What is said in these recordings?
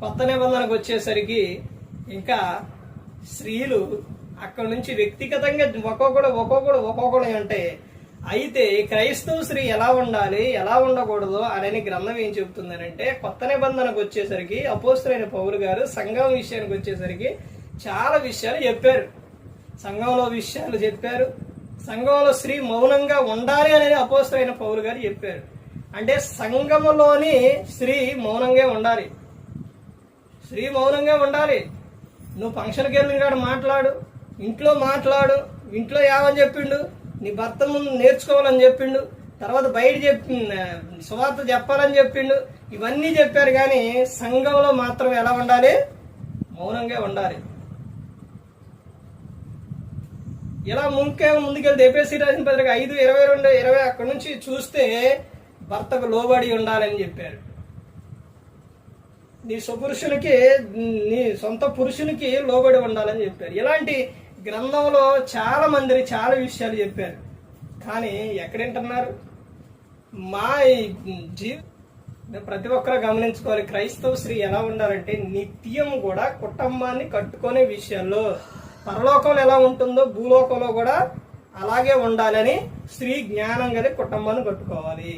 కొత్త నిబంధనకు వచ్చేసరికి ఇంకా స్త్రీలు అక్కడ నుంచి వ్యక్తిగతంగా ఒక్కొక్కడు అంటే అయితే క్రైస్తవ స్త్రీ ఎలా ఉండాలి ఎలా ఉండకూడదు అని గ్రంథం ఏం చెబుతుందనంటే కొత్త నిబంధనకు వచ్చేసరికి అపోస్తలుడైన పౌలు గారు సంఘం విషయానికి వచ్చేసరికి చాలా విషయాలు చెప్పారు. సంఘంలో విషయాలు చెప్పారు. సంఘంలో స్త్రీ మౌనంగా ఉండాలి అనేది అపోస్తలుడైన పౌలు గారు చెప్పారు. అంటే సంఘములోని స్త్రీ మౌనంగా ఉండాలి. స్త్రీ మౌనంగా ఉండాలి. నువ్వు ఫంక్షన్కి వెళ్ళిన కాడ మాట్లాడు, ఇంట్లో మాట్లాడు, ఇంట్లో ఏమని చెప్పిండు, నీ భర్త ముందు నేర్చుకోవాలని చెప్పిండు, తర్వాత బయట సువార్త చెప్పాలని చెప్పిండు, ఇవన్నీ చెప్పారు. కానీ సంఘంలో మాత్రం ఎలా ఉండాలి? మౌనంగా ఉండాలి. ఇలా ముందుకెళ్తే ఎఫెసీ రాసిన పత్రిక 5:22-20 అక్కడ నుంచి చూస్తే భర్తకు లోబడి ఉండాలని చెప్పారు. నీ స్వపురుషునికి నీ సొంత పురుషునికి లోబడి ఉండాలని చెప్పారు. ఇలాంటి గ్రంథంలో చాలా మంది చాలా విషయాలు చెప్పారు. కానీ ఎక్కడింటున్నారు? మా ప్రతి ఒక్కరు గమనించుకోవాలి. క్రైస్తవ స్త్రీ ఎలా ఉండాలంటే నిత్యం కూడా కుటుంబాన్ని కట్టుకునే విషయాల్లో పరలోకంలో ఎలా ఉంటుందో భూలోకంలో కూడా అలాగే ఉండాలని స్త్రీ జ్ఞానం కలిగి కుటుంబాన్ని కట్టుకోవాలి.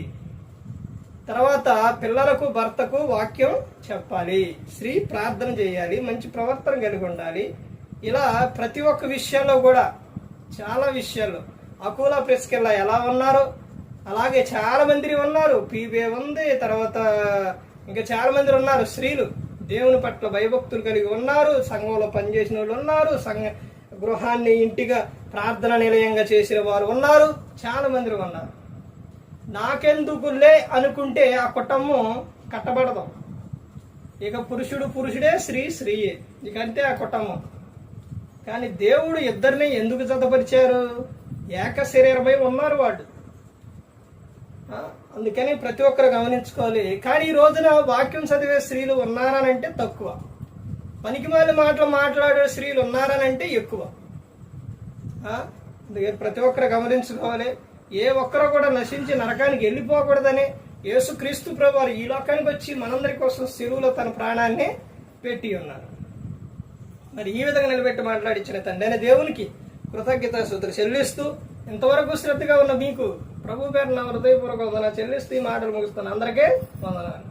తర్వాత పిల్లలకు భర్తకు వాక్యం చెప్పాలి. స్త్రీ ప్రార్థన చేయాలి. మంచి ప్రవర్తన కలిగి ఉండాలి. ఇలా ప్రతి ఒక్క విషయంలో కూడా చాలా విషయాల్లో అకూలా ప్రెస్కెళ్ళ ఎలా ఉన్నారో అలాగే చాలా మంది ఉన్నారు. పీబే ఉంది. తర్వాత ఇంకా చాలా మంది ఉన్నారు. స్త్రీలు దేవుని పట్ల భయభక్తులు కలిగి ఉన్నారు. సంఘంలో పనిచేసిన వాళ్ళు ఉన్నారు. గృహాన్ని ఇంటిగా ప్రార్థన నిలయంగా చేసిన వారు ఉన్నారు. చాలా మంది ఉన్నారు. నాకెందుకులే అనుకుంటే ఆ కుటుంబం కట్టబడదు. ఇక పురుషుడే, స్త్రీ స్త్రీయే, ఇక అంతే ఆ కుటుంబం. కానీ దేవుడు ఇద్దరిని ఎందుకు జతపరిచారు? ఏక శరీరమై ఉన్నారు వాళ్ళు. అందుకని ప్రతి ఒక్కరు గమనించుకోవాలి. కానీ ఈ రోజున వాక్యం చదివే స్త్రీలు ఉన్నారనంటే తక్కువ, పనికిమాలిన మాటలు మాట్లాడే స్త్రీలు ఉన్నారనంటే ఎక్కువ. అందుకని ప్రతి ఒక్కరు గమనించుకోవాలి. ఏ ఒక్కరు కూడా నశించి నరకానికి వెళ్ళిపోకూడదని యేసుక్రీస్తు ప్రభువారు ఈ లోకానికి వచ్చి మనందరి కోసం శిలువలో తన ప్రాణాన్ని పెట్టి ఉన్నారు. మరి ఈ విధంగా నిలబెట్టి మాట్లాడించిన తండ్రి అయిన దేవునికి కృతజ్ఞతాస్తుతులు చెల్లిస్తూ ఇంతవరకు శ్రద్ధగా ఉన్న మీకు ప్రభు పేరు నా హృదయపూర్వక వందనాలు చెల్లిస్తూ ఈ మాటలు ముగిస్తాను. అందరికీ వందనాలు.